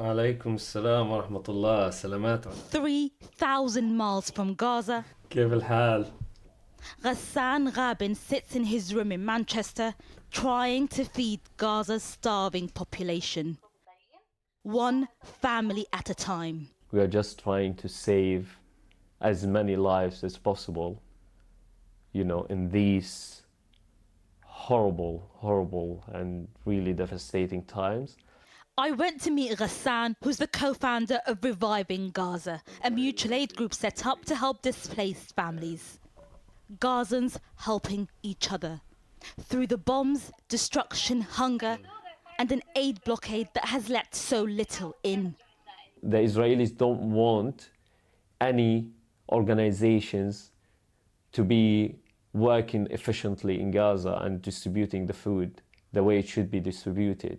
عليكم السلام ورحمة الله. سلامات. 3,000 miles from Gaza, كيف الحال؟ Ghassan Ghabin sits in his room in Manchester trying to feed Gaza's starving population, one family at a time. We are just trying to save as many lives as possible, in these horrible and really devastating times. I went to meet Ghassan, who's the co-founder of Reviving Gaza, a mutual aid group set up to help displaced families. Gazans helping each other through the bombs, destruction, hunger, and an aid blockade that has let so little in. The Israelis don't want any organizations to be working efficiently in Gaza and distributing the food the way it should be distributed.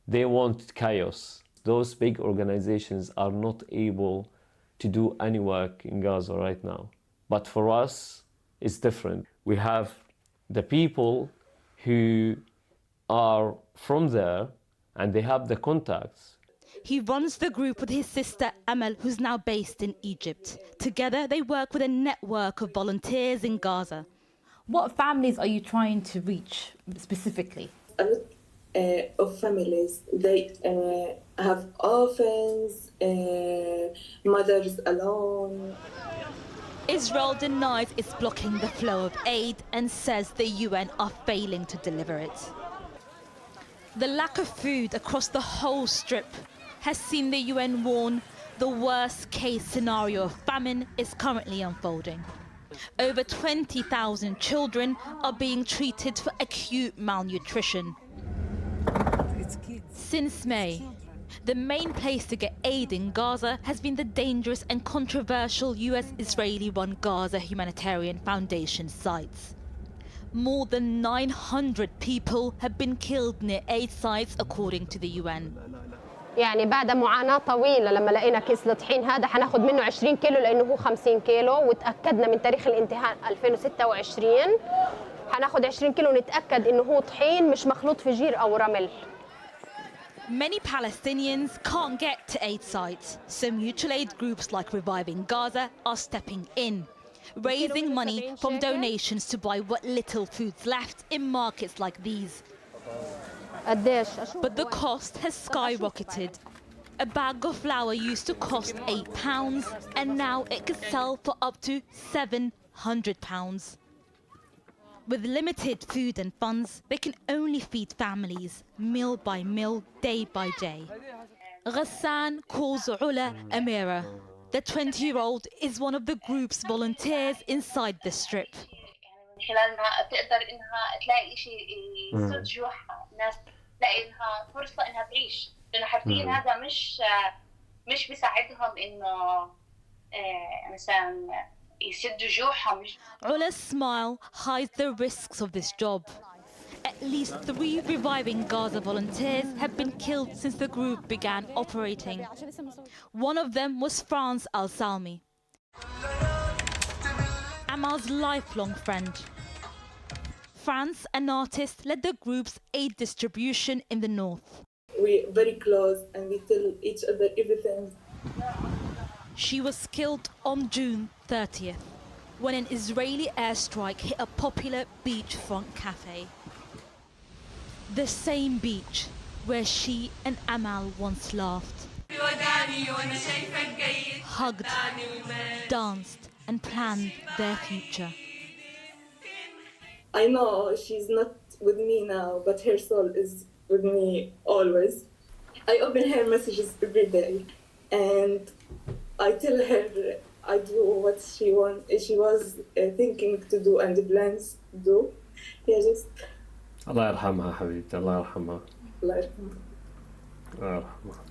They want chaos. Those big organizations are not able to do any work in Gaza right now. But for us, it's different. We have the people who are from there and they have the contacts. He runs the group with his sister Amal, who's now based in Egypt. Together, they work with a network of volunteers in Gaza. What families are you trying to reach specifically? A lot of families. They have orphans, mothers alone. Israel denies it's blocking the flow of aid and says the UN are failing to deliver it. The lack of food across the whole strip has seen the UN warn the worst-case scenario of famine is currently unfolding. Over 20,000 children are being treated for acute malnutrition. Since May, the main place to get aid in Gaza has been the dangerous and controversial US-Israeli-run Gaza Humanitarian Foundation sites. More than 900 people have been killed near aid sites, according to the UN. يعني بعد معاناة طويلة لما لقينا كيس الطحين هذا حناخد منه 20 كيلو لأنه هو 50 كيلو وتأكدنا من تاريخ الانتهاء 2026 حناخد 20 كيلو نتأكد إنه هو طحين مش مخلوط فجير أو رمل. Many Palestinians can't get to aid sites, so mutual aid groups like Reviving Gaza are stepping in, raising money from donations to buy what little food's left in markets like these. But the cost has skyrocketed. A bag of flour used to cost £8, and now it could sell for up to £700. With limited food and funds, they can only feed families, meal by meal, day by day. Ghassan calls Ula Amira. The 20-year-old is one of the group's volunteers inside the strip. خلالها تقدر انها تلاقي شيء يسد جوعها، الناس تلاقي لها فرصه انها تعيش، لانه حرفيا هذا مش بيساعدهم انه مثلا يسدوا جوعهم. Ula's smile hides the risks of this job. At least 3 Reviving Gaza volunteers have been killed since the group began operating. One of them was France Al-Salmi, Amal's lifelong friend. France, an artist, led the group's aid distribution in the north. We're very close and we tell each other everything. She was killed on June 30th when an Israeli airstrike hit a popular beachfront cafe. The same beach where she and Amal once laughed, hugged, danced and planned their future. I know she's not with me now, but her soul is with me always. I open her messages every day and I tell her I do what she was thinking to do and plans to do. just الله يرحمها حبيبتي. الله يرحمها. الله يرحمها. الله يرحمها.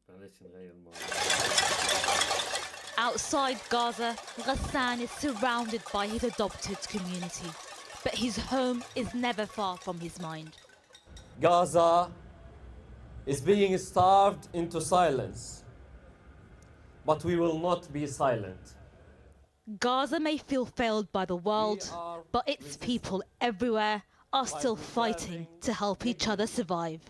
معلش نغير الموضوع. Outside Gaza, Ghassan is surrounded by his adopted community, but his home is never far from his mind. Gaza is being starved into silence, but we will not be silent. Gaza may feel failed by the world, but its people everywhere are still fighting to help each other survive.